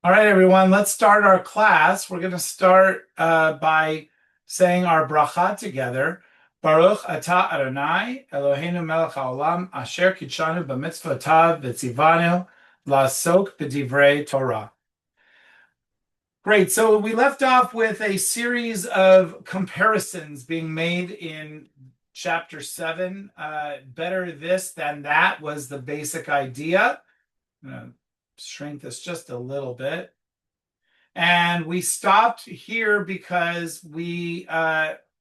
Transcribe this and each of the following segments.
All right, everyone, let's start our class. We're going to start by saying our bracha together. Baruch atah Adonai, Eloheinu melech haolam, asher kitshanu b'mitzvotav v'tzivanu la'asok b'divrei Torah. Great. So we left off with a series of comparisons being made in chapter 7. Better this than that was the basic idea. I'm going to shrink this just a little bit. And we stopped here because we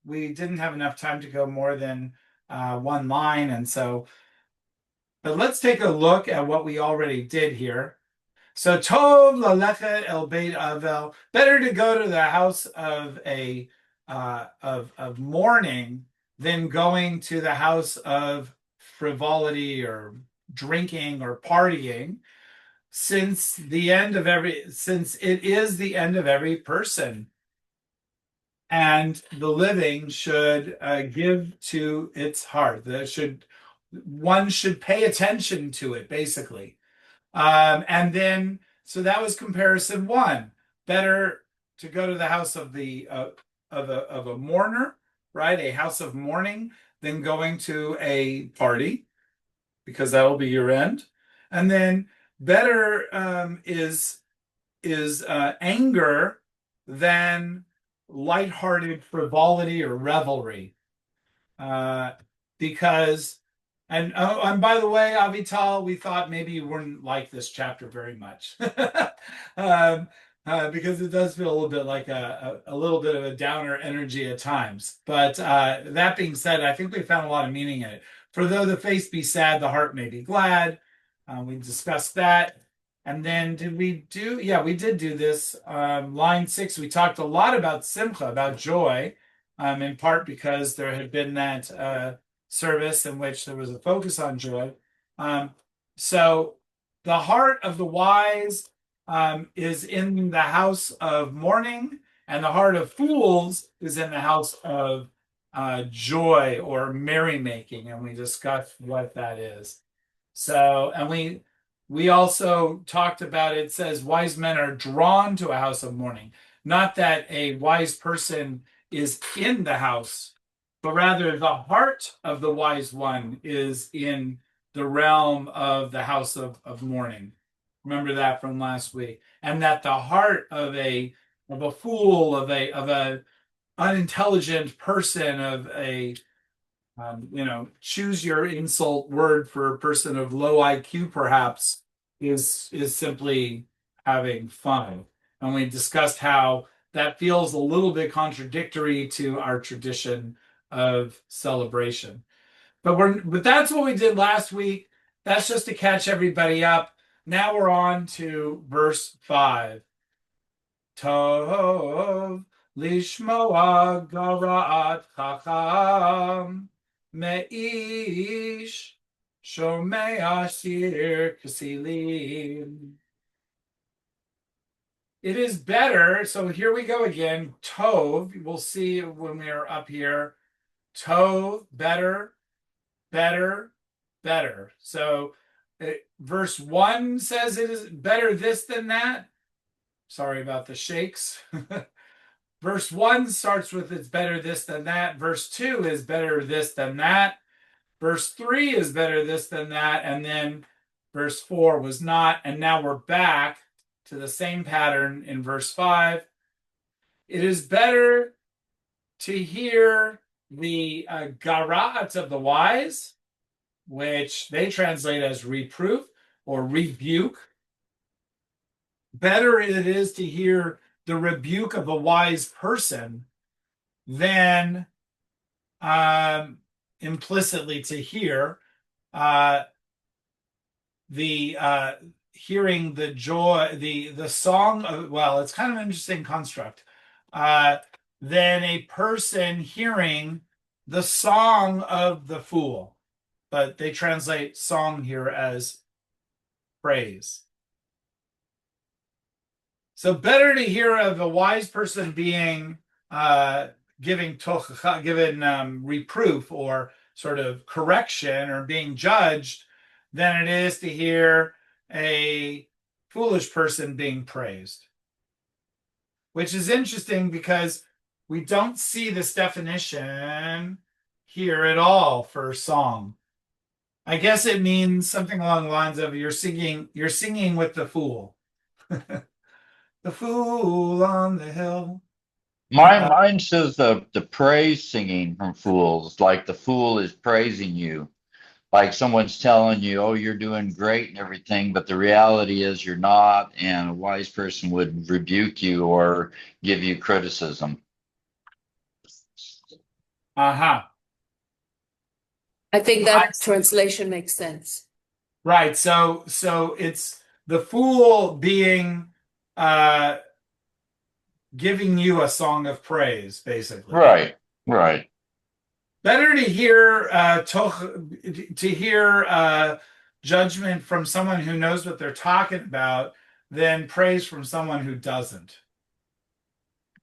didn't have enough time to go more than one line. But let's take a look at what we already did here. So Tov lalechet el beit avel, better to go to the house of mourning than going to the house of frivolity or drinking or partying, since it is the end of every person, and the living should give to its heart. One should pay attention to it, basically. So that was comparison one. Better to go to the house of a mourner, right? A house of mourning, than going to a party, because that will be your end. And then better is anger than lighthearted frivolity or revelry, because and by the way, Avital, we thought maybe you wouldn't like this chapter very much, because it does feel a little bit like a little bit of a downer energy at times. But that being said, I think we found a lot of meaning in it. For though the face be sad, the heart may be glad. We discussed that. And then did we do? Yeah, we did do this. Line 6, we talked a lot about simcha, about joy, in part because there had been that service in which there was a focus on joy. So the heart of the wise is in the house of mourning, and the heart of fools is in the house of joy or merrymaking, and we discussed what that is. So, and we also talked about, it says wise men are drawn to a house of mourning. Not that a wise person is in the house, but rather the heart of the wise one is in the realm of the house of mourning. Remember that from last week. And that the heart of a fool, of a unintelligent person, of a choose your insult word for a person of low IQ, perhaps, is simply having fun. And we discussed how that feels a little bit contradictory to our tradition of celebration. But that's what we did last week. That's just to catch everybody up. Now we're on to verse 5. Tov lishmoa gara'at chacham me'ish shomei shir kasilim. It is better. So here we go again. Tov, we'll see when we are up here. Tov, better, better, better. So verse 1 says it is better this than that. Sorry about the shakes. Verse 1 starts with it's better this than that. Verse 2 is better this than that. Verse 3 is better this than that. And then verse 4 was not. And now we're back to the same pattern in verse 5. It is better to hear the gara'at of the wise, which they translate as reproof or rebuke. Better it is to hear the rebuke of a wise person than implicitly to hear hearing the joy, the song of, well, it's kind of an interesting construct, than a person hearing the song of the fool. But they translate song here as praise. So better to hear of a wise person being given reproof or sort of correction or being judged than it is to hear a foolish person being praised, which is interesting because we don't see this definition here at all for song. I guess it means something along the lines of you're singing with the fool. The fool on the hill. Mine, Uh, mine says the praise singing from fools, like the fool is praising you, like someone's telling you, "Oh, you're doing great and everything," but the reality is you're not, and a wise person would rebuke you or give you criticism. huh. I think that translation makes sense. Right. So it's the fool being uh giving you a song of praise, basically. Right, right. Better to hear judgment from someone who knows what they're talking about than praise from someone who doesn't.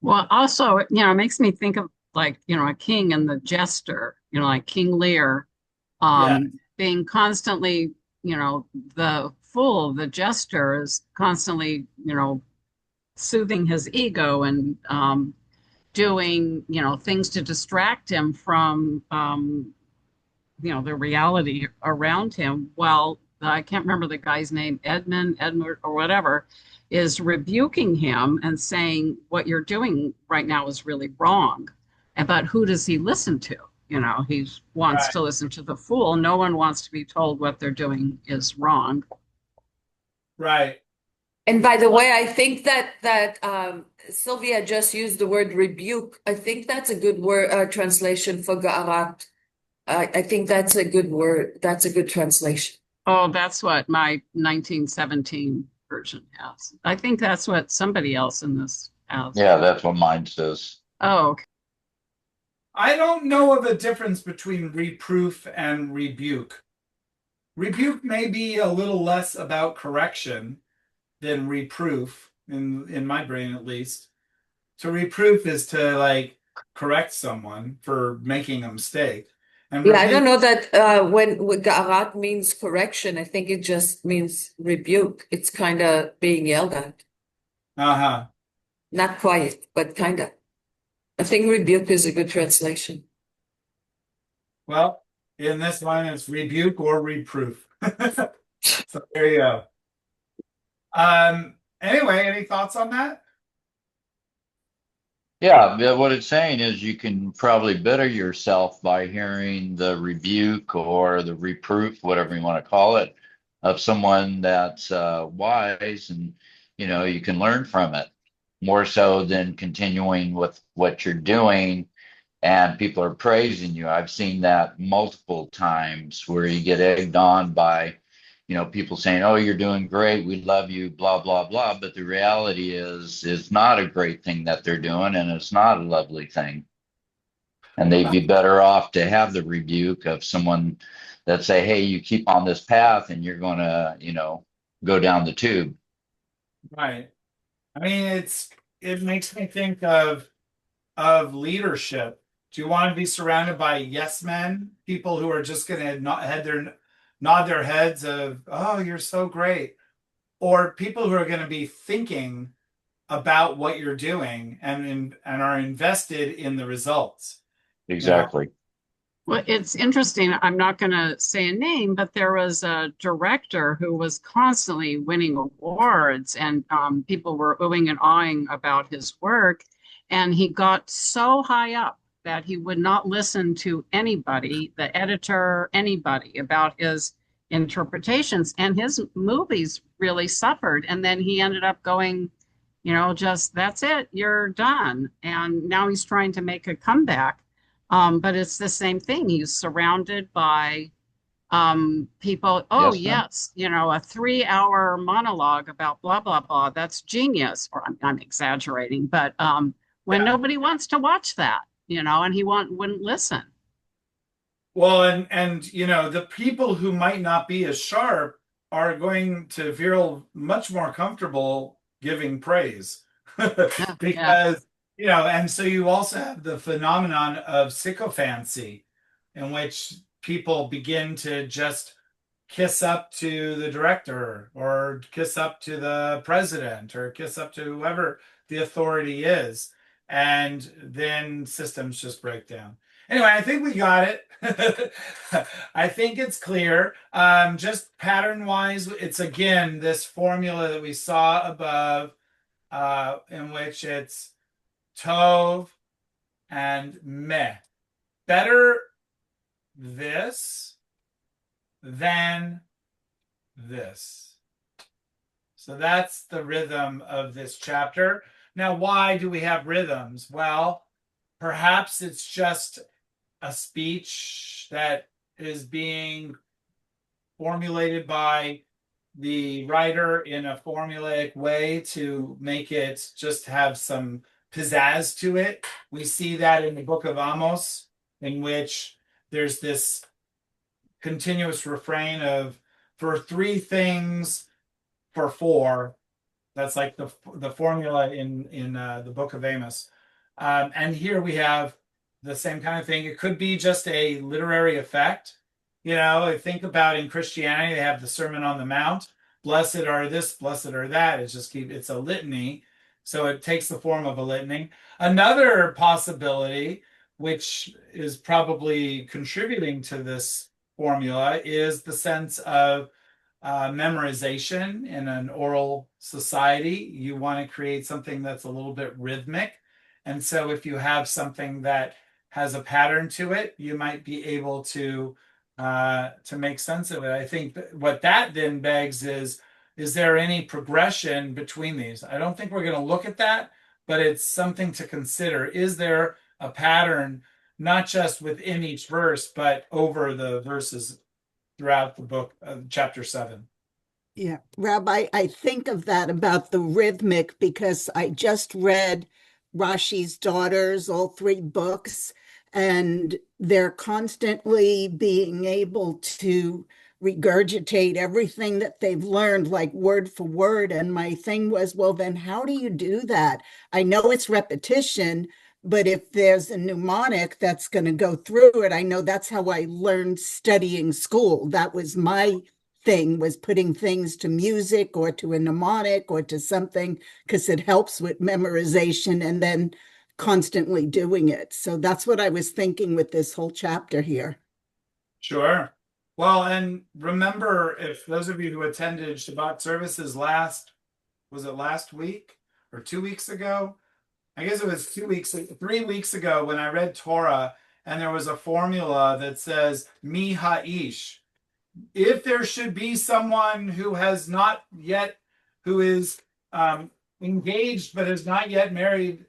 Well, also, it makes me think of like, a king and the jester, like King Lear, Yeah. being constantly, the fool, the jester is constantly, soothing his ego and doing, things to distract him from, the reality around him. While I can't remember the guy's name, Edmund, or whatever, is rebuking him and saying, what you're doing right now is really wrong. But who does he listen to? He wants Right. to listen to the fool. No one wants to be told what they're doing is wrong. Right. And by the way, I think that Sylvia just used the word rebuke. I think that's a good word translation for ga'arat. I think that's a good word. That's a good translation. Oh, that's what my 1917 version has. I think that's what somebody else in this has. Yeah, that's what mine says. Oh, okay. I don't know of a difference between reproof and rebuke. Rebuke may be a little less about correction than reproof, in my brain at least. To reproof is to like correct someone for making a mistake. And Yeah, I don't rebuke, know that when ga'arat means correction. I think it just means rebuke. It's kind of being yelled at. uh-huh. Not quiet, but kind of. I think rebuke is a good translation. Well, in this one, it's rebuke or reproof. So there you go. Anyway, any thoughts on that? Yeah, what it's saying is you can probably better yourself by hearing the rebuke or the reproof, whatever you want to call it, of someone that's wise, and you can learn from it more so than continuing with what you're doing and people are praising you. I've seen that multiple times where you get egged on by, people saying, "Oh, you're doing great. We love you, blah, blah, blah." But the reality is, it's not a great thing that they're doing, and it's not a lovely thing. And they'd be better off to have the rebuke of someone that say, "Hey, you keep on this path and you're going to, go down the tube." Right. I mean, it makes me think of leadership. Do you want to be surrounded by yes men, people who are just going to nod their heads of, "Oh, you're so great," or people who are going to be thinking about what you're doing and are invested in the results? You know, Exactly. Well, it's interesting. I'm not going to say a name, but there was a director who was constantly winning awards, and people were oohing and awing about his work. And he got so high up that he would not listen to anybody, the editor, anybody, about his interpretations. And his movies really suffered. And then he ended up going, just that's it, you're done. And now he's trying to make a comeback, but it's the same thing. He's surrounded by people. Oh, Yes, ma'am. yes, a 3 hour monologue about blah, blah, blah. That's genius. Or I'm exaggerating, but when yeah. nobody wants to watch that, and he wouldn't listen. Well, and the people who might not be as sharp are going to feel much more comfortable giving praise Yeah, yeah. because and so you also have the phenomenon of sycophancy in which people begin to just kiss up to the director or kiss up to the president or kiss up to whoever the authority is. And then systems just break down. Anyway, I think we got it. I think it's clear. Just pattern wise, it's again this formula that we saw above, in which it's Tov and Meh. Better this than this. So that's the rhythm of this chapter. Now, why do we have rhythms? Well, perhaps it's just a speech that is being formulated by the writer in a formulaic way to make it just have some pizzazz to it. We see that in the book of Amos, in which there's this continuous refrain of for three things for four. That's like the formula in the book of Amos. And here we have the same kind of thing. It could be just a literary effect. You know, think about in Christianity, they have the Sermon on the Mount. Blessed are this, blessed are that. It's a litany. So it takes the form of a litany. Another possibility, which is probably contributing to this formula, is the sense of memorization in an oral society. You want to create something that's a little bit rhythmic. And so if you have something that has a pattern to it, you might be able to make sense of it. I think what that then begs is there any progression between these? I don't think we're going to look at that, but it's something to consider. Is there a pattern, not just within each verse, but over the verses throughout the book, chapter 7? Yeah, Rabbi, I think of that about the rhythmic because I just read Rashi's Daughters, all three books, and they're constantly being able to regurgitate everything that they've learned, like word for word. And my thing was, well, then how do you do that? I know it's repetition, but if there's a mnemonic that's going to go through it, I know that's how I learned studying school. That was my thing, was putting things to music or to a mnemonic or to something, because it helps with memorization and then constantly doing it. So that's what I was thinking with this whole chapter here. Sure. Well, and remember, if those of you who attended Shabbat services was it last week or 2 weeks ago? I guess it was 3 weeks ago when I read Torah, and there was a formula that says, Mi ha'ish. If there should be someone who has not yet, who is engaged but is not yet married,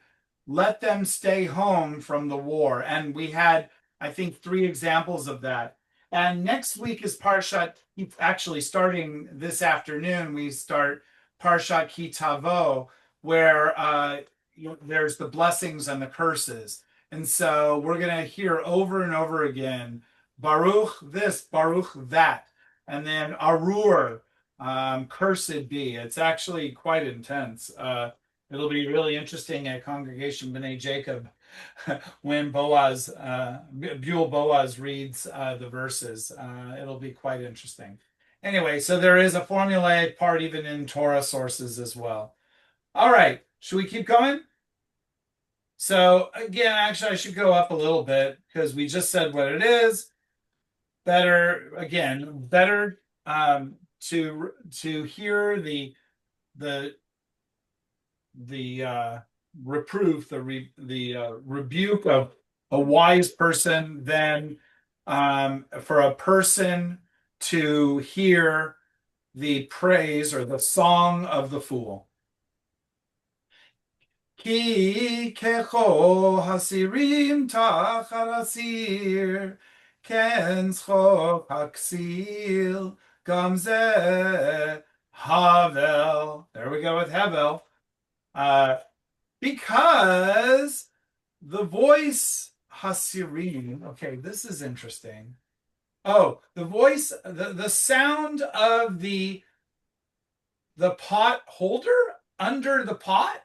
let them stay home from the war. And we had, I think, 3 examples of that. And next week is Parshat, actually starting this afternoon, we start Parshat Ki Tavo, where there's the blessings and the curses. And so we're going to hear over and over again, Baruch this, Baruch that. And then Arur, cursed be. It's actually quite intense. It'll be really interesting at Congregation B'nai Jacob when Buell Boaz reads the verses. It'll be quite interesting. Anyway, so there is a formulaic part even in Torah sources as well. All right, should we keep going? So again, actually, I should go up a little bit because we just said what it is. Better to hear the reproof, the rebuke of a wise person than for a person to hear the praise or the song of the fool. Ki kecho hasirim tachar asir, ken tzchok haksil, gam zeh havel. There we go with havel. Because the voice hasirim, okay, this is interesting. Oh, the voice, the sound of the pot holder under the pot.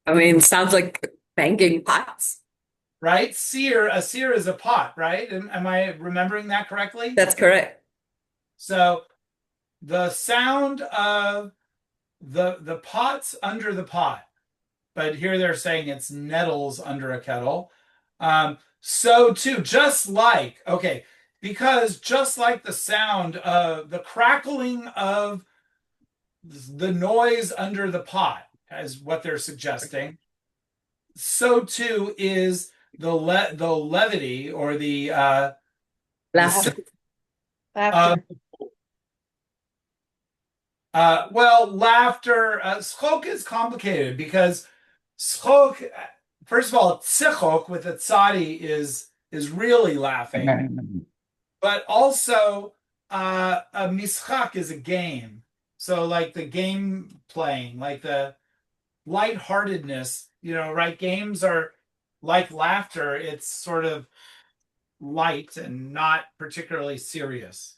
I mean, sounds like banging pots. right? A seer is a pot, right? Am I remembering that correctly? That's correct. So the sound of the pots under the pot, but here they're saying it's nettles under a kettle. So too, because just like the sound of the crackling of the noise under the pot, as what they're suggesting, so too is the levity or Laughter. uh, laughter. Schok is complicated because schok, first of all, tsichok with a tzadi is really laughing, but also a mischak is a game. So like the game playing, like the lightheartedness, right? Games are like laughter. It's sort of light and not particularly serious.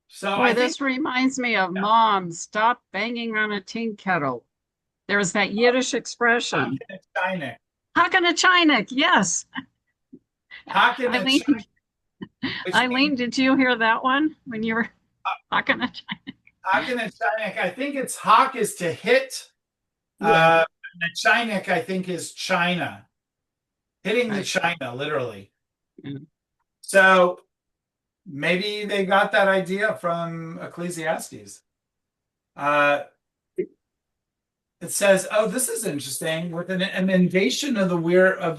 So Boy, I think this reminds me of Mom, stop banging on a tin kettle. There's that Yiddish expression. China. Hakana Chinik, yes. Hakin and Eileen, China, which Eileen, means did you hear that one when you were Hakana Chinik? Hakin and China. I think it's hak is to hit. Yeah. And Chinik, I think, is China. Hitting the Right. China, literally. Mm. So maybe they got that idea from Ecclesiastes. It says, "Oh, this is interesting." With an emendation of the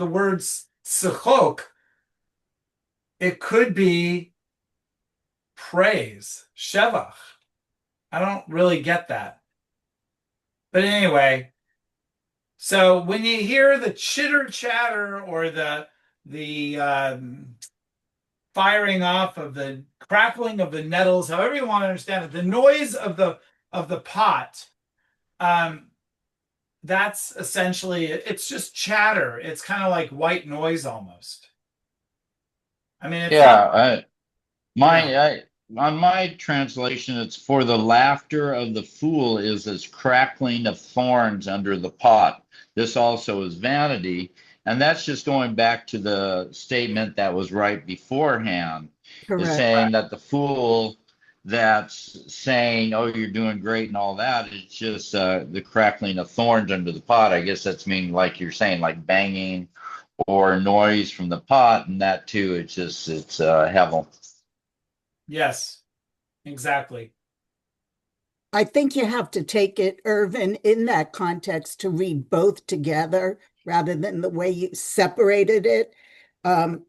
words "sechok," it could be praise, shevach. I don't really get that, but anyway. So when you hear the chitter chatter or the firing off of the crackling of the nettles, however you want to understand it, the noise of the pot, that's essentially it's just chatter. It's kind of like white noise almost. I mean, it's not. On my translation, it's for the laughter of the fool is as crackling of thorns under the pot. This also is vanity. And that's just going back to the statement that was right beforehand, is Correct. saying that the fool that's saying, oh, you're doing great and all that, it's just the crackling of thorns under the pot. I guess that's meaning, like you're saying, like banging or noise from the pot. And that too, it's hevel. Yes, exactly. I think you have to take it, Irvin, in that context to read both together rather than the way you separated it.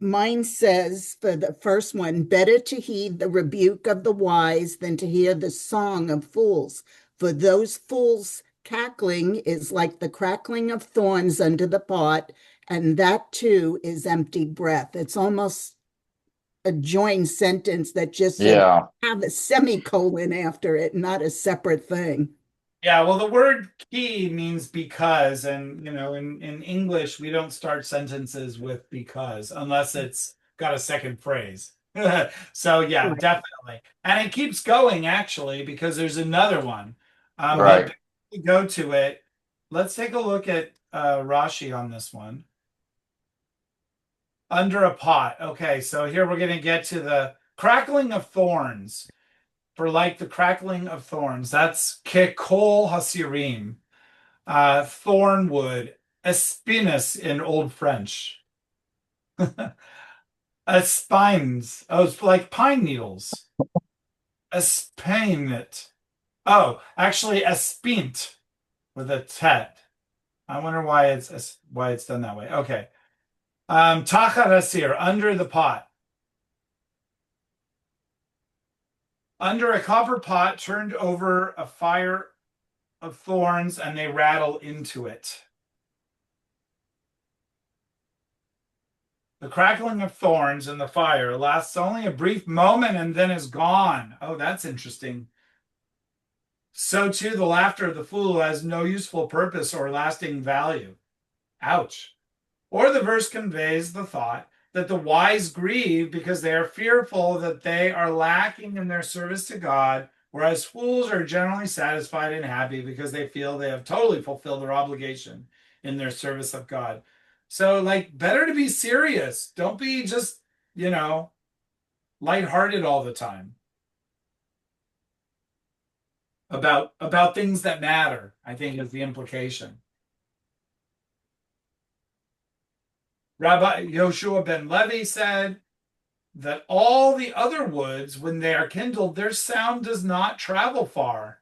Mine says for the first one, better to heed the rebuke of the wise than to hear the song of fools. For those fools cackling is like the crackling of thorns under the pot, and that too is empty breath. It's almost a joined sentence that just should Yeah. have a semicolon after it, not a separate thing. Yeah, well, the word key means because, and in English, we don't start sentences with because unless it's got a second phrase. So yeah, Right. definitely. And it keeps going actually, because there's another one. Right. But we go to it. Let's take a look at Rashi on this one. Under a pot. Okay, so here we're going to get to the crackling of thorns. For like the crackling of thorns. That's kekol hasirim, thornwood, espinus in Old French. Espines. Oh, it's like pine needles. Espinit. Oh, actually, espint with a tet. I wonder why it's done that way. Okay. Tachat hasir, under the pot. Under a copper pot turned over a fire of thorns, and they rattle into it. The crackling of thorns in the fire lasts only a brief moment and then is gone. Oh, that's interesting. So too, the laughter of the fool has no useful purpose or lasting value. Ouch. Or the verse conveys the thought that the wise grieve because they are fearful that they are lacking in their service to God, whereas fools are generally satisfied and happy because they feel they have totally fulfilled their obligation in their service of God. So, like, better to be serious. Don't be just, lighthearted all the time about things that matter, I think is the implication. Rabbi Yoshua ben Levi said that all the other woods, when they are kindled, their sound does not travel far.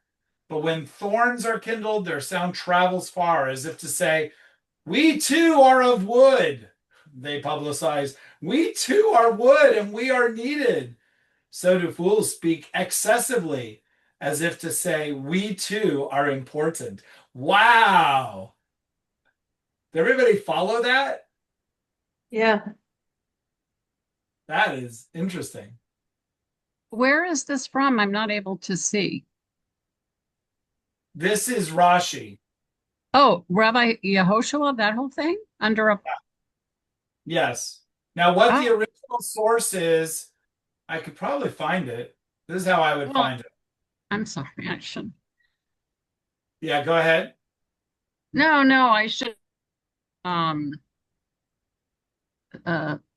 But when thorns are kindled, their sound travels far, as if to say, we too are of wood. They publicize, we too are wood and we are needed. So do fools speak excessively, as if to say, we too are important. Wow. Did everybody follow that? Yeah. That is interesting. Where is this from? I'm not able to see. This is Rashi. Oh, Rabbi Yehoshua, that whole thing under a. Yes. Now, what the Oh, original source is, I could probably find it. This is how I would well, find it. I'm sorry, I should. Yeah, go ahead. No, I should. Um,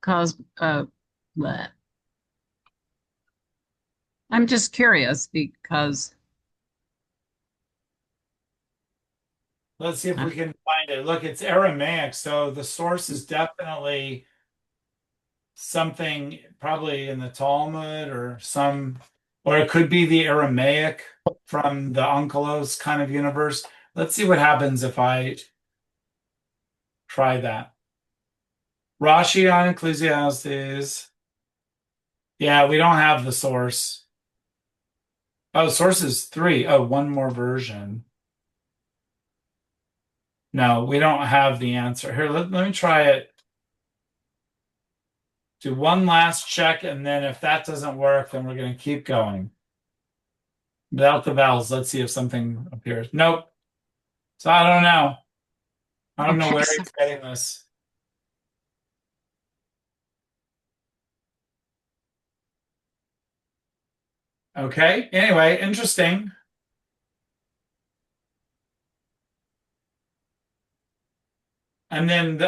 cause bleh. I'm just curious because Let's see if uh, we can find it. Look, it's Aramaic, so the source is definitely something probably in the Talmud or it could be the Aramaic from the Onkelos kind of universe. Let's see what happens if I try that. Rashi on Ecclesiastes. Yeah, we don't have the source. Oh, source is 3. Oh, one more version. No, we don't have the answer. Here, let me try it. Do one last check, and then if that doesn't work, then we're going to keep going. Without the vowels, let's see if something appears. Nope. So I don't know. I don't know okay, where so he's getting this. Okay. Anyway, interesting. And then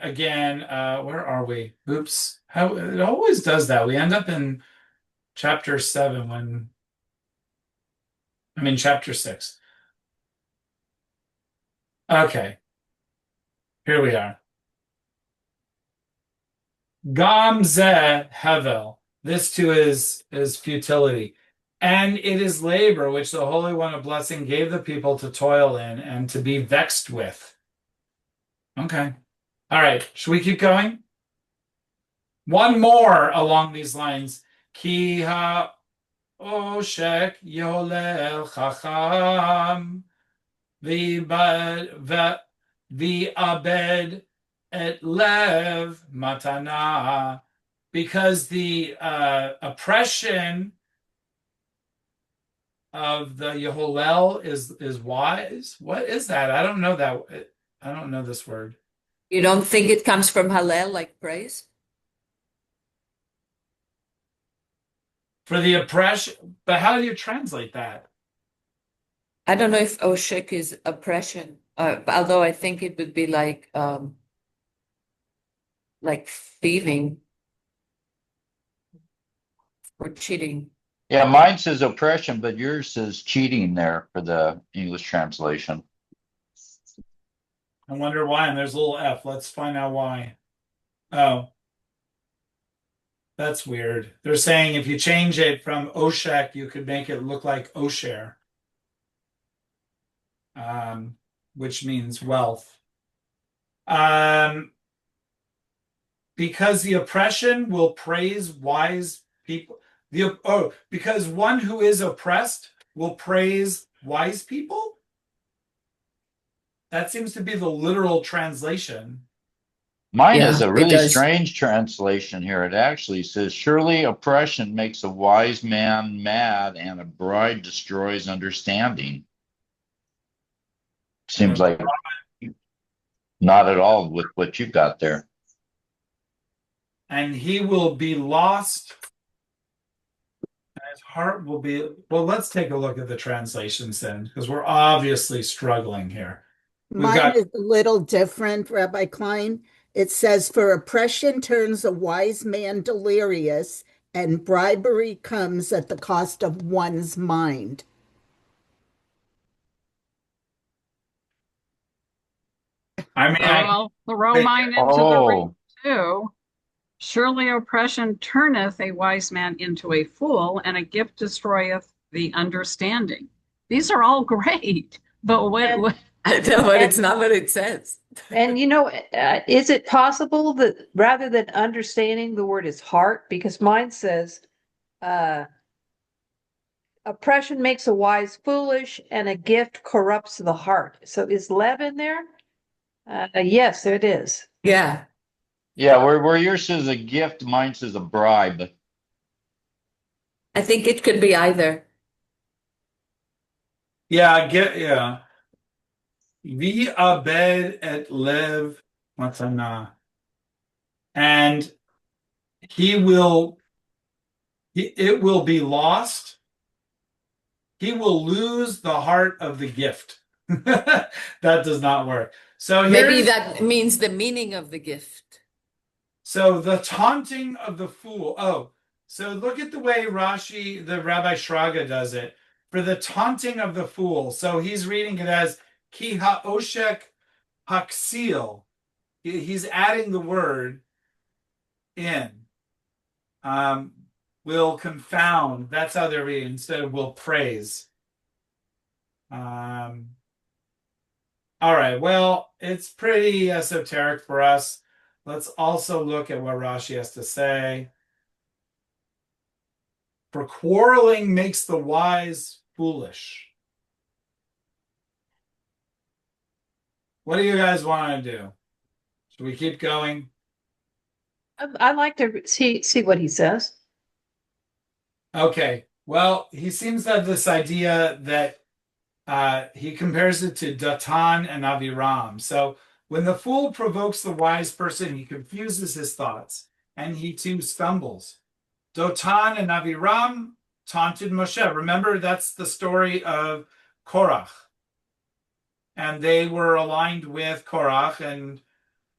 again, where are we? Oops. How it always does that. We end up in chapter 7 chapter 6. Okay. Here we are. Gam zeh hevel. This too is futility. And it is labor which the Holy One of Blessing gave the people to toil in and to be vexed with. Okay. All right. Should we keep going? One more along these lines. Ki ha oshek yolel chacham v'abed et lev matana. Because the oppression of the Yeholel is wise. What is that? I don't know that. I don't know this word. You don't think it comes from Hallel, like praise? For the oppression, but how do you translate that? I don't know if Oshik is oppression, although I think it would be like thieving or cheating. Yeah, mine says oppression, but yours says cheating there for the English translation. I wonder why. And there's a little F. Let's find out why. Oh, that's weird. They're saying if you change it from Oshek, you could make it look like Osher, which means wealth. Because the oppression will praise wise people. Because one who is oppressed will praise wise people? That seems to be the literal translation. Mine Yeah, is a it really does. strange translation here. It actually says, surely oppression makes a wise man mad and a bride destroys understanding. Seems like not at all with what you got there. And he will be lost, and his heart will be. Well, let's take a look at the translations then, because we're obviously struggling here. We've Mine got, is a little different, Rabbi Klein. It says, for oppression turns a wise man delirious, and bribery comes at the cost of one's mind. I mean, Well, throw think, mine into the ring Oh, too. Surely oppression turneth a wise man into a fool, and a gift destroyeth the understanding. These are all great, but And what I know, but and it's not what it says. and is it possible that rather than understanding, the word is heart? Because mine says, uh, oppression makes a wise foolish, and a gift corrupts the heart. So is Lev in there? Yes, it is. Yeah, yeah, where yours says a gift, mine says a bribe. I think it could be either. yeah, yeah. Vi abed et lev matana. And it will be lost. He will lose the heart of the gift. That does not work. Maybe that means the meaning of the gift. So the taunting of the fool. Oh, so look at the way Rashi, the Rabbi Shraga, does it. For the taunting of the fool. So he's reading it as ki ha'oshek haksil. He's adding the word in. Um, will confound. That's how they're reading instead of will praise. Um, all right. Well, it's pretty esoteric for us. Let's also look at what Rashi has to say. For quarreling makes the wise foolish. What do you guys want to do? Should we keep going? I'd like to see what he says. Okay. Well, he seems to have this idea that he compares it to Datan and Aviram. So when the fool provokes the wise person, he confuses his thoughts and he too stumbles. Dotan and Aviram taunted Moshe. Remember, that's the story of Korach. And they were aligned with Korach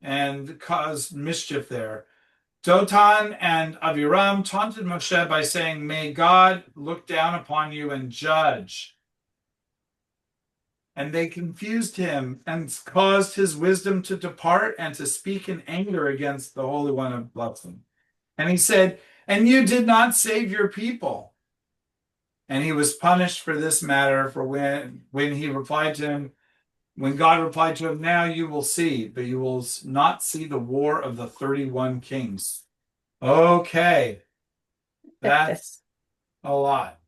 and caused mischief there. Dotan and Aviram taunted Moshe by saying, may God look down upon you and judge. And they confused him and caused his wisdom to depart and to speak in anger against the Holy One of blessing. And he said, and you did not save your people. And he was punished for this matter, for when he replied to him, when God replied to him, now you will see, but you will not see the war of the 31 kings. Okay, that's a lot.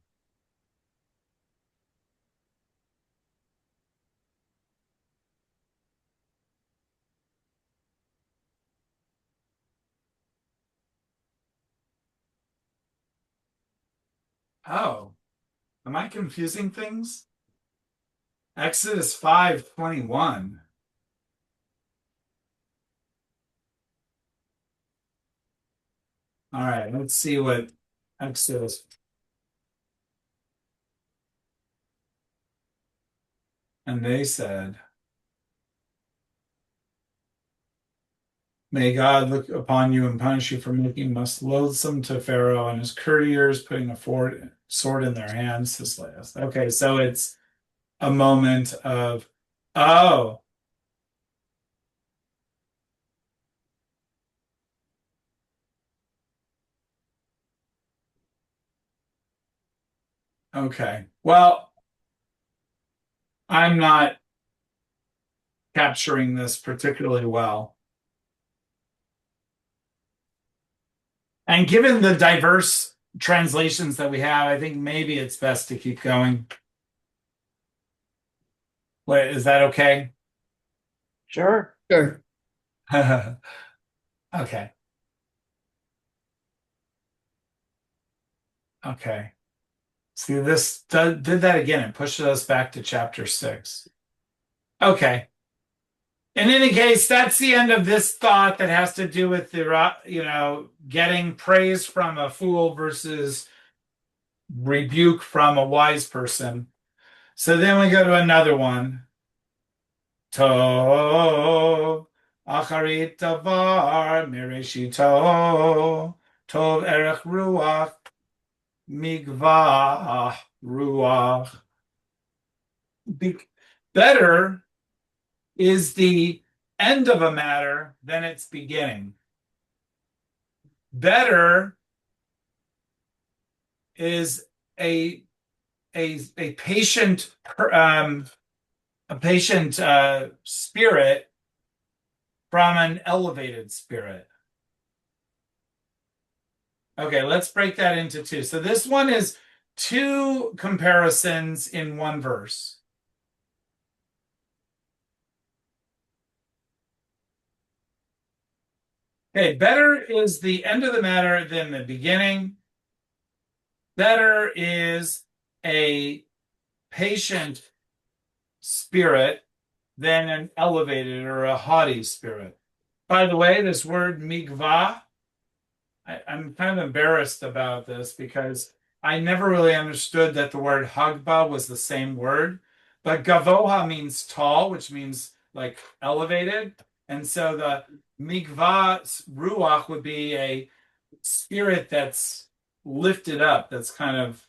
Oh, am I confusing things? Exodus 5:21. All right, let's see what Exodus. And they said, may God look upon you and punish you for making us loathsome to Pharaoh and his courtiers, putting a sword in their hands to slay us. Okay, so it's a moment of, oh, okay. Well, I'm not capturing this particularly well. And given the diverse translations that we have, I think maybe it's best to keep going. Wait, is that okay? Sure. Sure. Okay. Okay. See, this did that again. It pushed us back to chapter 6. Okay. In any case, that's the end of this thought that has to do with getting praise from a fool versus rebuke from a wise person. So then we go to another one. Tov acharit davar mireshito. Tov erech ruach migvah ruach. Better is the end of a matter than its beginning. Better is a patient spirit from an elevated spirit. Okay, let's break that into two. So this one is two comparisons in one verse. Okay, better is the end of the matter than the beginning. Better is a patient spirit than an elevated or a haughty spirit. By the way, this word migvah, I'm kind of embarrassed about this because I never really understood that the word hagba was the same word, but gavoha means tall, which means like elevated. And so the migvah ruach would be a spirit that's lifted up, that's kind of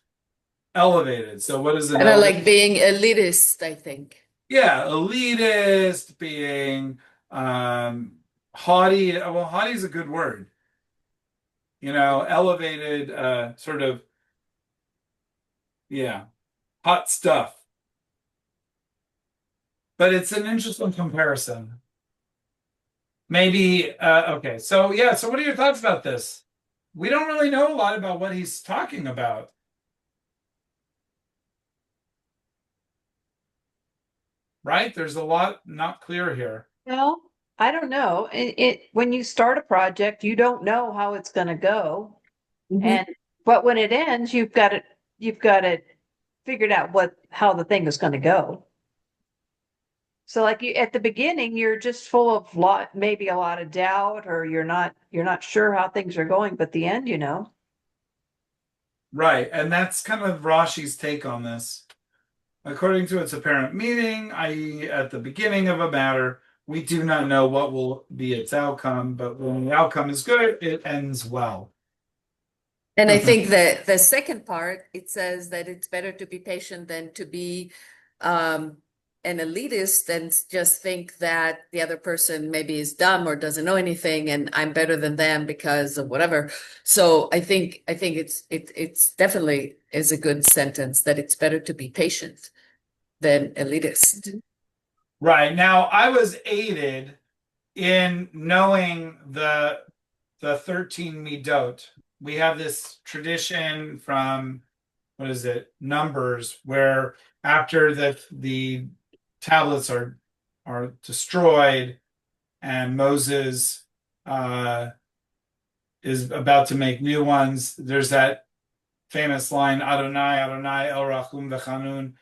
elevated. So what is an Kind of elevated? like being elitist, I think. Yeah, elitist, being haughty. Well, haughty is a good word. Elevated, sort of, yeah, hot stuff. But it's an interesting comparison. Maybe, okay. So, yeah, so what are your thoughts about this? We don't really know a lot about what he's talking about. Right? There's a lot not clear here. Well, I don't know. When you start a project, you don't know how it's going to go. Mhm. But when it ends, you've got it figured out how the thing is going to go. So like you at the beginning, you're just full of maybe a lot of doubt, or you're not sure how things are going, but the end, Right. And that's kind of Rashi's take on this. According to its apparent meaning, i.e., at the beginning of a matter, we do not know what will be its outcome, but when the outcome is good, it ends well. And I think that the second part, it says that it's better to be patient than to be an elitist and just think that the other person maybe is dumb or doesn't know anything and I'm better than them because of whatever. So I think it's definitely is a good sentence that it's better to be patient than elitist. Right. Now, I was aided in knowing the 13 Midot. We have this tradition from, what is it, Numbers, where after the tablets are destroyed and Moses is about to make new ones, there's that famous line, Adonai, Adonai, El Rachum V'Chanun,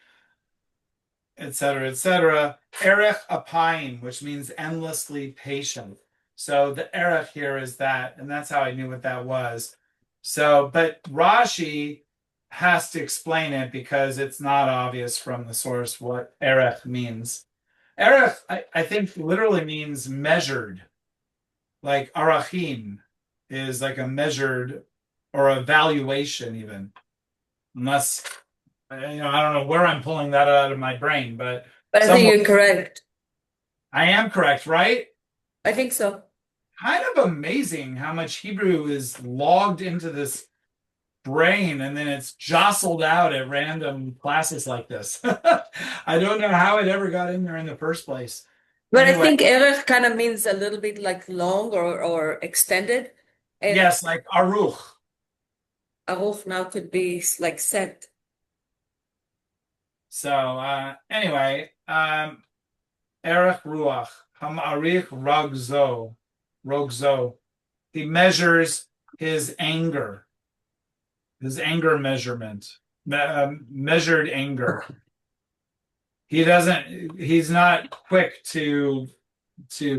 etc., etc. Erech apayim, which means endlessly patient. So the erech here is that, and that's how I knew what that was. So, but Rashi has to explain it because it's not obvious from the source what erech means. Erech, I think, literally means measured. Like arachim is like a measured or a valuation, even. Unless, I don't know where I'm pulling that out of my brain, but But I think somewhere you're correct. I am correct, right? I think so. Kind of amazing how much Hebrew is logged into this brain and then it's jostled out at random classes like this. I don't know how it ever got in there in the first place. But I Anyway, think erech kind of means a little bit like long or extended. And yes, like Aruch. aruch now could be like set. So anyway, Erech Ruach, Hamarich Rogzo. He measures his anger measurement, measured anger. He's not quick to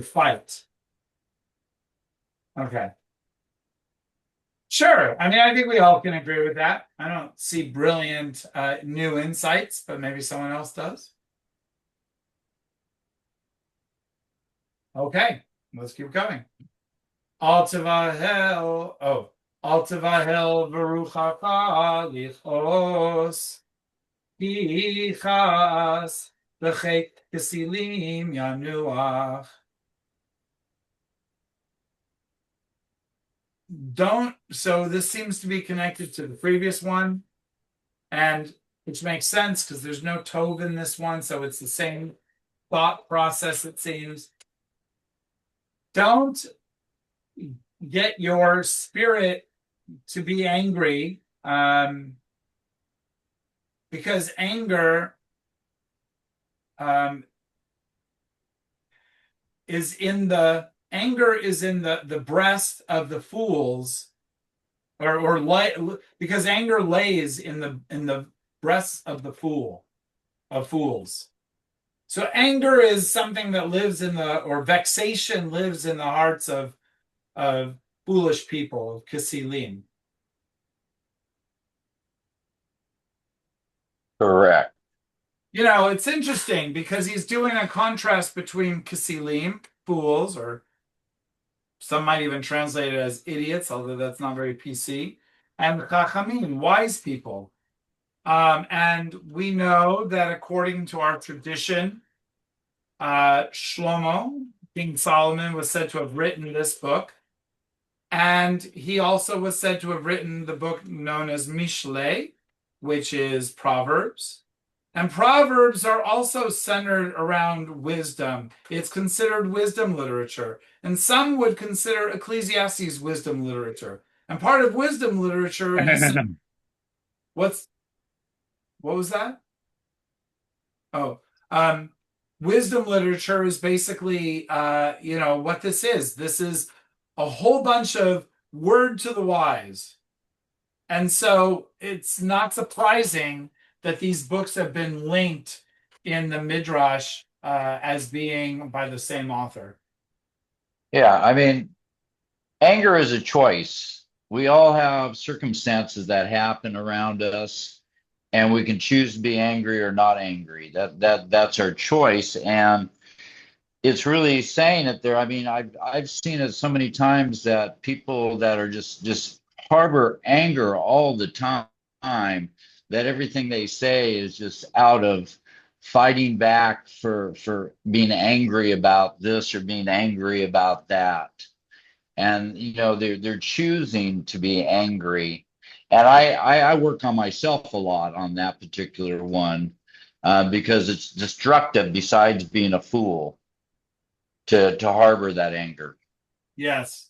fight. Okay. Sure. I mean, I think we all can agree with that. I don't see brilliant new insights, but maybe someone else does. Okay, let's keep going. Al tevahel, al tevahel v'ruchacha lichos, hichas, v'chek kesilim yanuach. So this seems to be connected to the previous one, and which makes sense because there's no tov in this one, so it's the same thought process, it seems. Don't get your spirit to be angry, because anger is in the breast of the fools, because anger lays in the breasts of fools. So anger is something that lives or vexation lives in the hearts of foolish people, of kesilim. Correct. It's interesting because he's doing a contrast between kesilim, fools, or some might even translate it as idiots, although that's not very PC, and chachamim, wise people. And we know that according to our tradition, Shlomo, King Solomon, was said to have written this book. And he also was said to have written the book known as Mishle, which is Proverbs. And Proverbs are also centered around wisdom. It's considered wisdom literature. And some would consider Ecclesiastes wisdom literature. And part of wisdom literature, what was that? Oh, wisdom literature is basically, what this is. This is a whole bunch of word to the wise. And so it's not surprising that these books have been linked in the Midrash as being by the same author. Yeah, I mean, anger is a choice. We all have circumstances that happen around us, and we can choose to be angry or not angry. That's our choice, and it's really saying it there. I mean, I've seen it so many times that people that are just harbor anger all the time, that everything they say is just out of fighting back for being angry about this or being angry about that. And they're choosing to be angry. And I work on myself a lot on that particular one, because it's destructive besides being a fool to harbor that anger. Yes.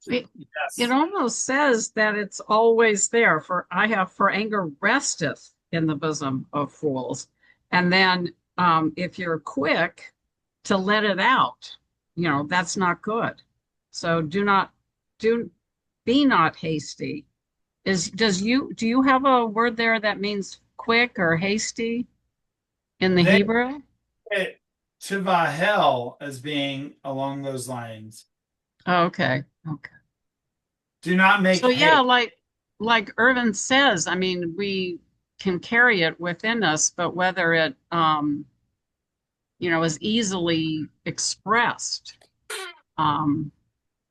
It, Yes. it almost says that it's always there. For anger resteth in the bosom of fools. And then if you're quick to let it out, that's not good. So be not hasty. Do you have a word there that means quick or hasty in the Hebrew? Tivahel as being along those lines. Oh, okay. Do not make So haste. yeah, like Irvin says, I mean, we can carry it within us, but whether it is easily expressed,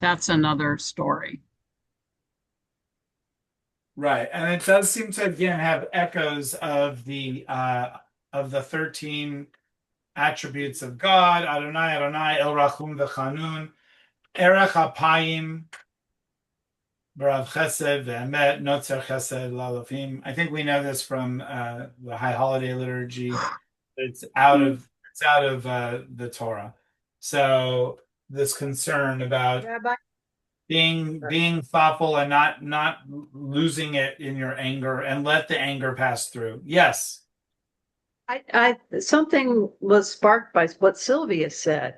that's another story. Right. And it does seem to again have echoes of the 13 attributes of God. Adonai, Adonai, El Rachum v'Chanun, Erech Apayim, Barav Chesed v'Emet, Notzer Chesed Lalafim. I think we know this from the High Holiday Liturgy. It's out of the Torah. So this concern about Rabbi, being thoughtful and not losing it in your anger, and let the anger pass through. Yes. I something was sparked by what Sylvia said.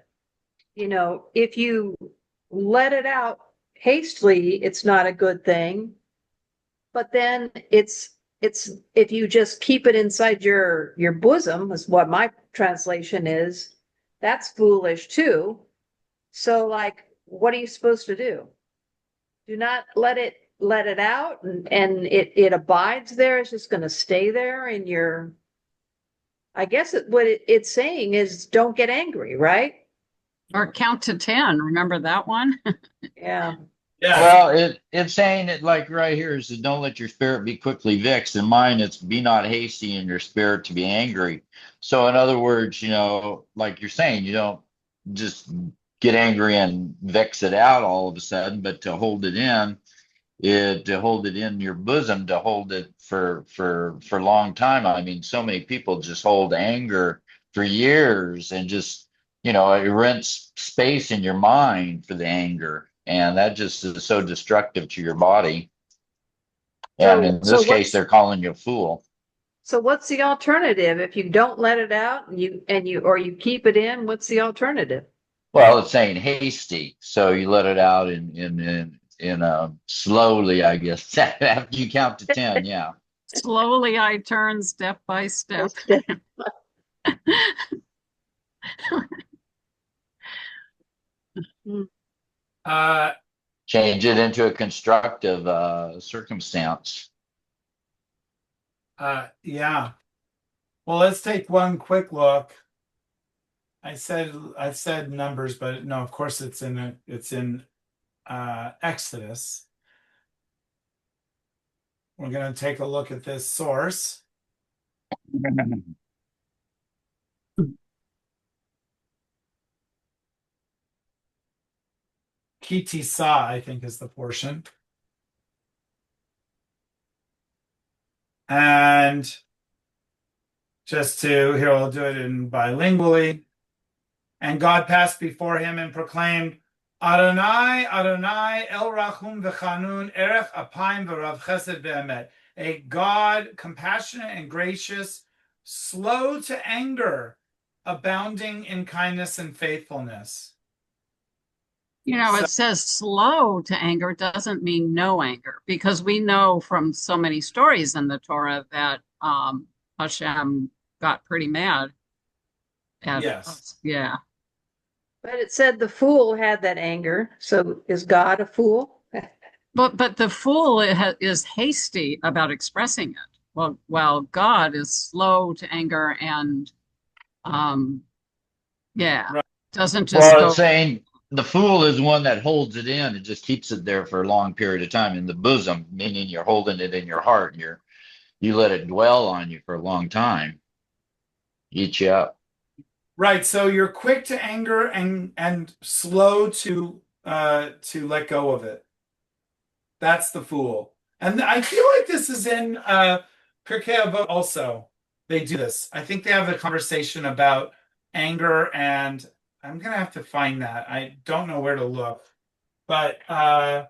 If you let it out hastily, it's not a good thing. But then it's if you just keep it inside your bosom, is what my translation is, that's foolish too. So like, what are you supposed to do? Do not let it out, and it abides there. It's just going to stay there in your. I guess what it's saying is don't get angry, right? Or count to 10. Remember that one? Yeah. Yeah. Well, it's saying it like right here is don't let your spirit be quickly vexed. In mine, it's be not hasty in your spirit to be angry. So, in other words, like you're saying, you don't just get angry and vex it out all of a sudden, but to hold it in, to hold it in your bosom, to hold it for a long time. I mean, so many people just hold anger for years and just it rents space in your mind for the anger, and that just is so destructive to your body. And So in so this case, what's they're calling you a fool. so what's the alternative? If you don't let it out and you keep it in, what's the alternative? Well, it's saying hasty, so you let it out in slowly, I guess. After you count to 10, yeah. Slowly I turn step by step. Uh, Change it into a constructive circumstance. yeah. Well, let's take one quick look. I said numbers, but no, of course it's in Exodus. We're going to take a look at this source. Kitisa, I think, is the portion. And here, I'll do it in bilingually. And God passed before him and proclaimed, Adonai, Adonai, El Rachum v'Chanun, Erech Apayim v'Rav Chesed v'Emet. A God compassionate and gracious, slow to anger, abounding in kindness and faithfulness. It says slow to anger. It doesn't mean no anger, because we know from so many stories in the Torah that Hashem got pretty mad at Yes. us. Yeah. But it said the fool had that anger. So is God a fool? But the fool is hasty about expressing it. While God is slow to anger and Right. doesn't just Well, go. it's saying the fool is one that holds it in and just keeps it there for a long period of time in the bosom, meaning you're holding it in your heart and you let it dwell on you for a long time, eat you up. Right. So you're quick to anger and slow to let go of it. That's the fool. And I feel like this is in Pirkei Avot also. They do this. I think they have a conversation about anger, and I'm gonna have to find that. I don't know where to look, but and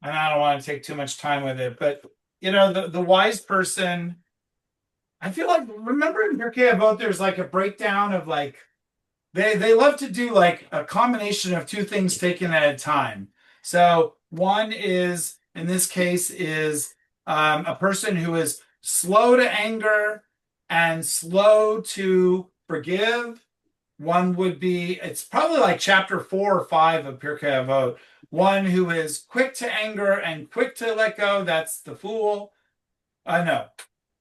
I don't want to take too much time with it. But the wise person, I feel like, remember in Pirkei Avot, there's like a breakdown of like they love to do like a combination of two things taken at a time. So one is, in this case, is a person who is slow to anger and slow to forgive. One would be, it's probably like chapter 4 or 5 of Pirkei Avot. One who is quick to anger and quick to let go, that's the fool. No,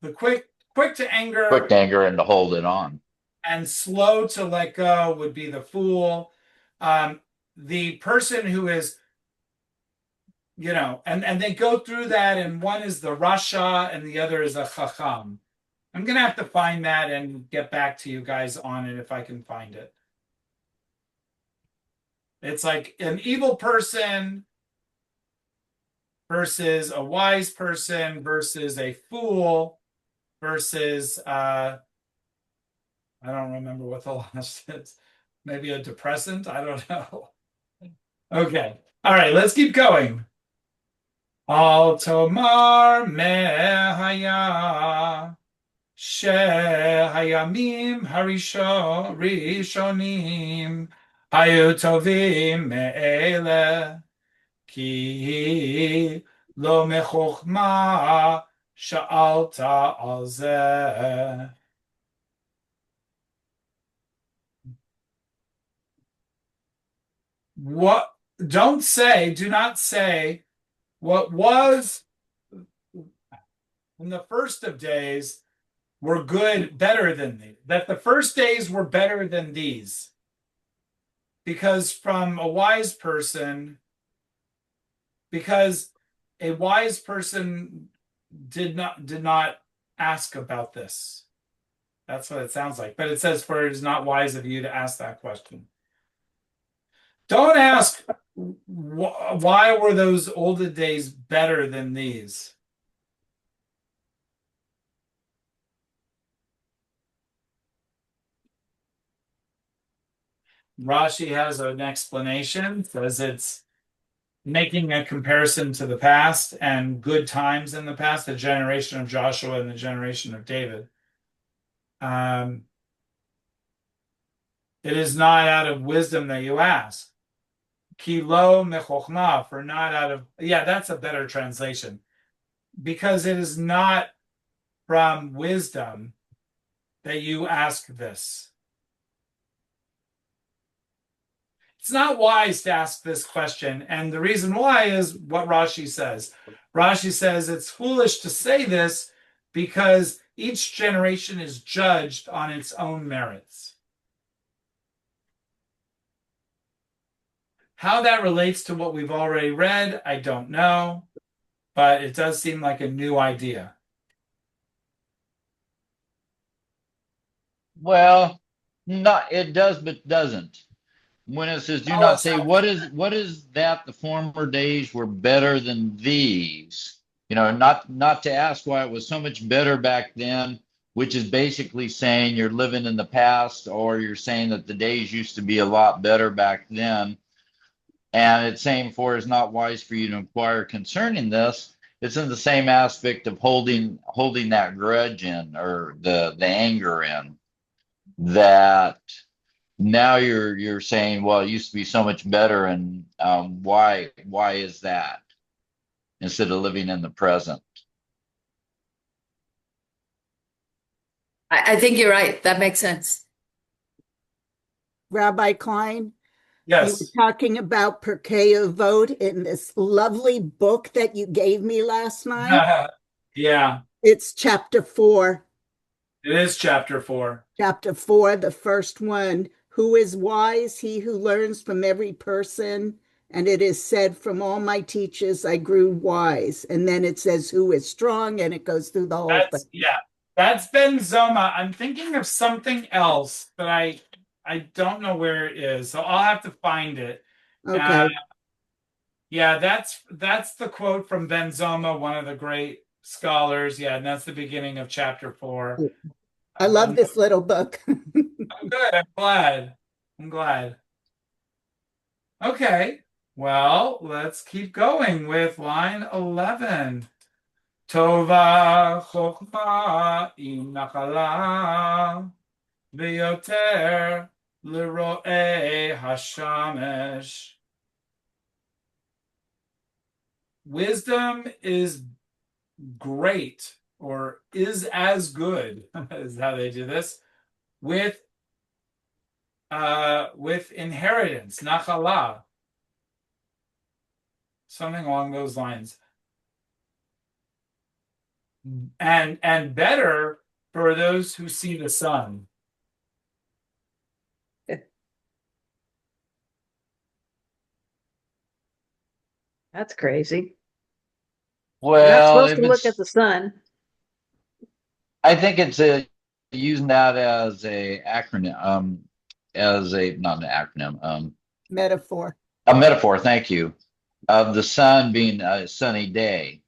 the quick to anger Quick anger and to hold it on. and slow to let go would be the fool. The person who is, and they go through that, and one is the Rasha and the other is a Chacham. I'm going to have to find that and get back to you guys on it if I can find it. It's like an evil person versus a wise person versus a fool versus I don't remember what the last is. Maybe a depressant? I don't know. Okay. All right, let's keep going. Al tomar mehaya shehayamim rishonim hayu tovim me'ele ki lo mechochma sha'alta al zeh. What do not say what was in the first of days were good, better than these, that the first days were better than these. because from a wise person, because a wise person did not ask about this. That's what it sounds like. But it says, for it is not wise of you to ask that question. Don't ask, why were those older days better than these? Rashi has an explanation, says it's making a comparison to the past and good times in the past, the generation of Joshua and the generation of David. It is not out of wisdom that you ask. Ki lo mechochma, for not out of, yeah, that's a better translation. Because it is not from wisdom that you ask this. It's not wise to ask this question. And the reason why is what Rashi says. Rashi says it's foolish to say this because each generation is judged on its own merits. How that relates to what we've already read, I don't know, but it does seem like a new idea. Well, not it does, but doesn't. When it says, "Do not say Oh, what is that the former days were better than these." Not to ask why it was so much better back then, which is basically saying you're living in the past, or you're saying that the days used to be a lot better back then. And it's saying, for it's not wise for you to inquire concerning this. It's in the same aspect of holding that grudge in, or the anger in, that now you're saying, well, it used to be so much better, and why is that, instead of living in the present? I think you're right. That makes sense. Rabbi Klein, you were yes. talking about Perkei Avot in this lovely book that you gave me last night. Yeah, It's chapter 4. it is chapter 4. Chapter 4, the first one. Who is wise? He who learns from every person. And it is said, from all my teachers, I grew wise. And then it says, who is strong? And it goes through the whole thing. That's Ben Zoma. I'm thinking of something else, but I don't know where it is, so I'll have to find it. Okay. Yeah, that's the quote from Ben Zoma, one of the great scholars. Yeah, and that's the beginning of chapter 4. I love this little book. Good. I'm glad. Okay. Well, let's keep going with line 11. Tova chokma im nachala v'yoter l'ro'ei hashamesh. Wisdom is great, or is as good, is how they do this, with inheritance, nachala, something along those lines, and better for those who see the sun. That's crazy. You're not Well, supposed to look at the sun. I think it's using that as a acronym, as a not an acronym, Metaphor. a metaphor. Thank you, of the sun being a sunny day,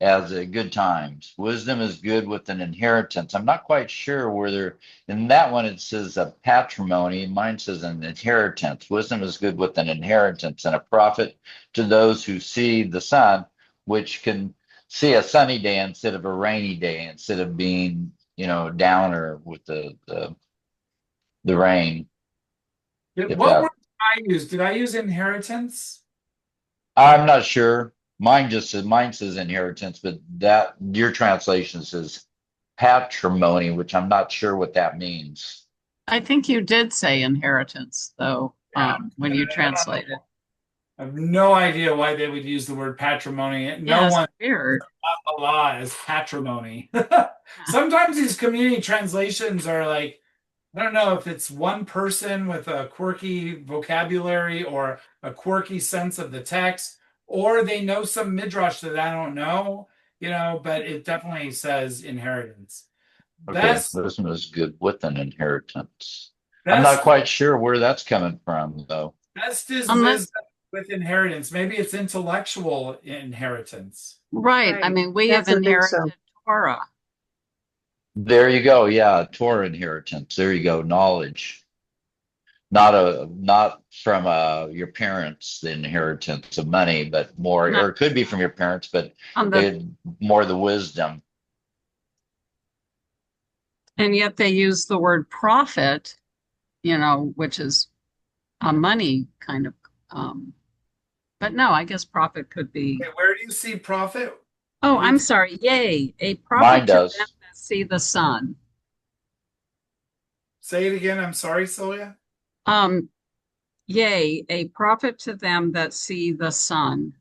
as a good times. Wisdom is good with an inheritance. I'm not quite sure whether in that one it says a patrimony. Mine says an inheritance. Wisdom is good with an inheritance and a profit to those who see the sun, which can see a sunny day instead of a rainy day, instead of being, downer with the rain. What word did I use? Did I use inheritance? I'm not sure. Mine says inheritance, but that your translation says patrimony, which I'm not sure what that means. I think you did say inheritance, though, when you translate it. I have no idea why they would use the word patrimony. Yeah, No one weird. a law as patrimony. Sometimes these community translations are like I don't know if it's one person with a quirky vocabulary or a quirky sense of the text, or they know some midrash that I don't know, but it definitely says inheritance. Okay, Best, wisdom is good with an inheritance. I'm not best, quite sure where that's coming from, though. best is Unless, wisdom with inheritance. Maybe it's intellectual inheritance. right. I Right. mean, we have Yes, I think inherited so. Torah. There you go. Yeah, Torah inheritance. There you go. Knowledge. Not from your parents, the inheritance of money, but more, Not or it could be from your parents, but on the, it more the wisdom. and yet they use the word profit, which is a money kind of, but no, I guess profit could be. Okay, where do you see profit? Oh, I'm Read, sorry. Yea, a Mine prophet to them does. that see the sun. say it again. I'm sorry, Sylvia. Um, Yea, a prophet to them that see the sun.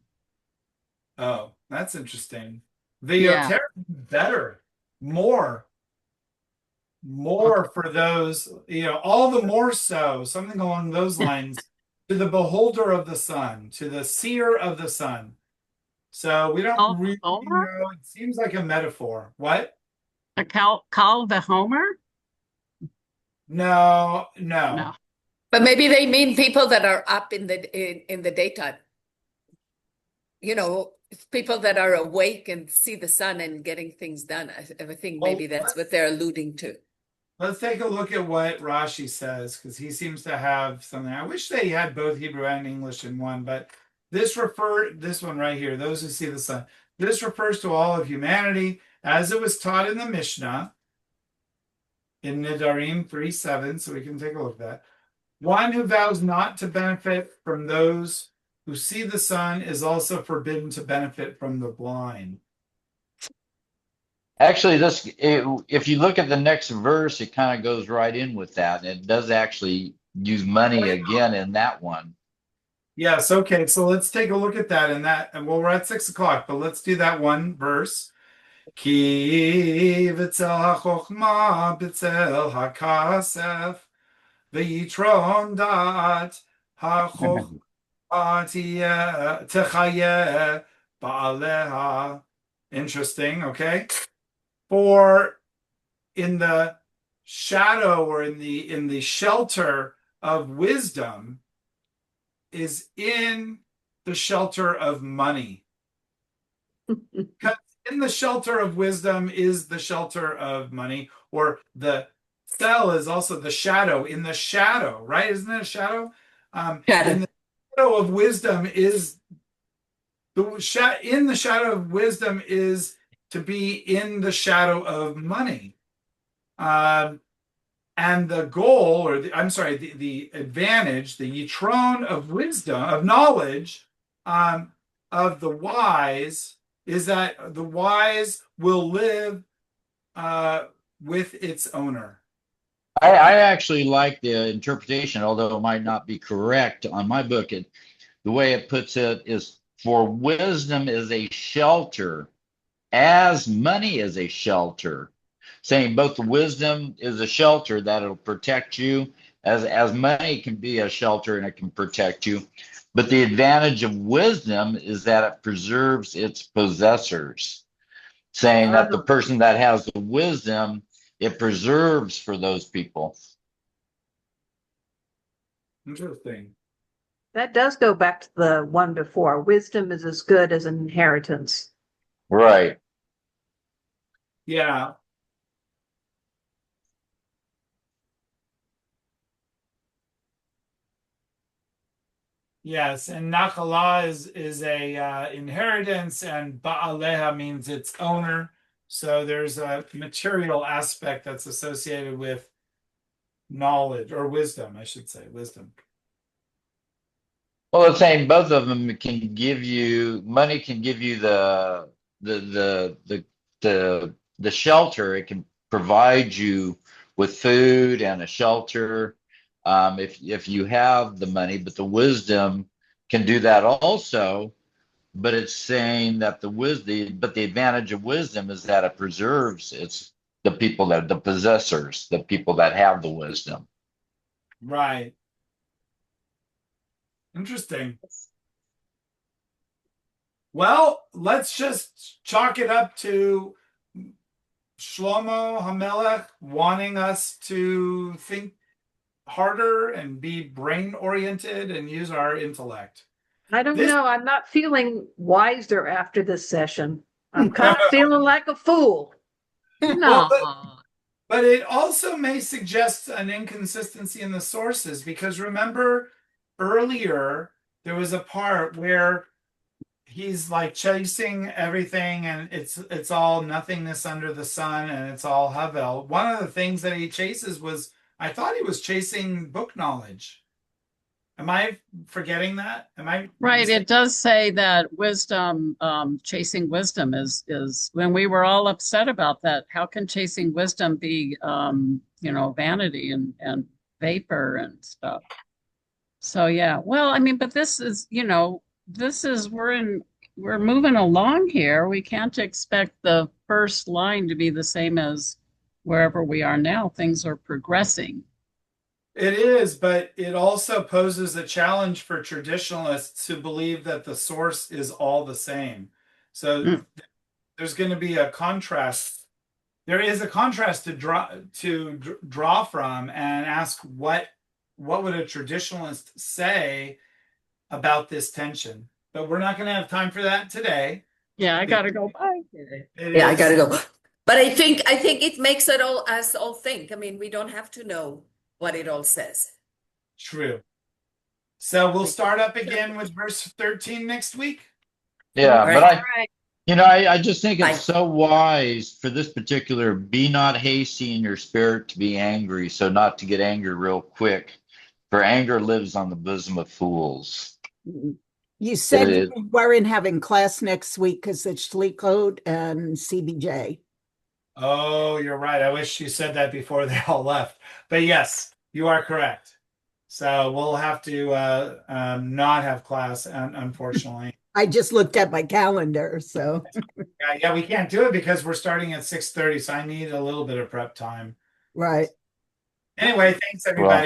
Oh, that's interesting. The Yeah. Yoter better, more, Okay. more for those, all the more so, something along those lines, to the beholder of the sun, to the seer of the sun. So we don't Call the really Homer? know. It seems like a metaphor. What? A call the Homer? No, No. no. But maybe they mean people that are up in the daytime. People that are awake and see the sun and getting things done. I think Well, maybe that's what they're alluding to. let's take a look at what Rashi says, because he seems to have something. I wish they had both Hebrew and English in one, but this one right here, those who see the sun. This refers to all of humanity, as it was taught in the Mishnah in Nidarim 3:7. So we can take a look at that. One who vows not to benefit from those who see the sun is also forbidden to benefit from the blind. Actually, if you look at the next verse, it kind of goes right in with that. It does actually use money again in that one. Yes, okay, so let's take a look at that and well, we're at 6 o'clock, but let's do that one verse. Ki v'tzel hachokma b'tzel hakasef v'yitron dat hachokma techayeh ba'aleha. Interesting, okay? For in the shadow or in the shelter of wisdom is in the shelter of money. Because in the shelter of wisdom is the shelter of money, or the cell is also the shadow. In the shadow, right? Isn't it a shadow? In the shadow of wisdom is in the shadow of wisdom is to be in the shadow of money. And the goal, I'm sorry, the advantage, the yitron of wisdom, of knowledge, of the wise, is that the wise will live with its owner. I actually like the interpretation, although it might not be correct on my book. The way it puts it is, for wisdom is a shelter, as money is a shelter. Saying both the wisdom is a shelter that it'll protect you, as money can be a shelter and it can protect you. But the advantage of wisdom is that it preserves its possessors. Saying that the person that has the wisdom, it preserves for those people. Interesting. That does go back to the one before. Wisdom is as good as an inheritance. Right. Yeah. Yes, and Nakala is a inheritance, and Ba'aleha means its owner. So there's a material aspect that's associated with knowledge or wisdom, I should say, wisdom. Well, it's saying both of them can give you money, can give you the shelter. It can provide you with food and a shelter, if you have the money. But the wisdom can do that also. But it's saying that but the advantage of wisdom is that it preserves the people that the possessors, the people that have the wisdom. Right. Interesting. Well, let's just chalk it up to Shlomo HaMelech wanting us to think harder and be brain oriented and use our intellect. I don't This- know. I'm not feeling wiser after this session. I'm kind of feeling like a fool. No. But it also may suggest an inconsistency in the sources, because remember earlier there was a part where he's like chasing everything and it's all nothingness under the sun and it's all Havel. One of the things that he chases was, I thought he was chasing book knowledge. Am I forgetting that? Am I Right. mistaken? It does say that wisdom, chasing wisdom is when we were all upset about that. How can chasing wisdom be, vanity and vapor and stuff? So yeah. Well, I mean, but this is, we're moving along here. We can't expect the first line to be the same as wherever we are now. Things are progressing. It is, but it also poses a challenge for traditionalists to believe that the source is all the same. So there's going to be a contrast. There is a contrast to draw from and ask what would a traditionalist say about this tension. But we're not going to have time for that today. Yeah, I gotta go. Bye. Yeah, I gotta go. But I think it makes us all think. I mean, we don't have to know what it all says. True. So we'll start up again with verse 13 next week. Yeah, All but right. I just think it's so wise for this particular, be not hasty in your spirit to be angry, so not to get angry real quick, for anger lives on the bosom of fools. You said It- you weren't having class next week because it's Shlichut and CBJ. Oh, you're right. I wish you said that before they all left. But yes, you are correct. So we'll have to not have class, unfortunately. I just looked at my calendar, so. Yeah, we can't do it because we're starting at 6:30, so I need a little bit of prep time. Right. Anyway, thanks everybody. Well,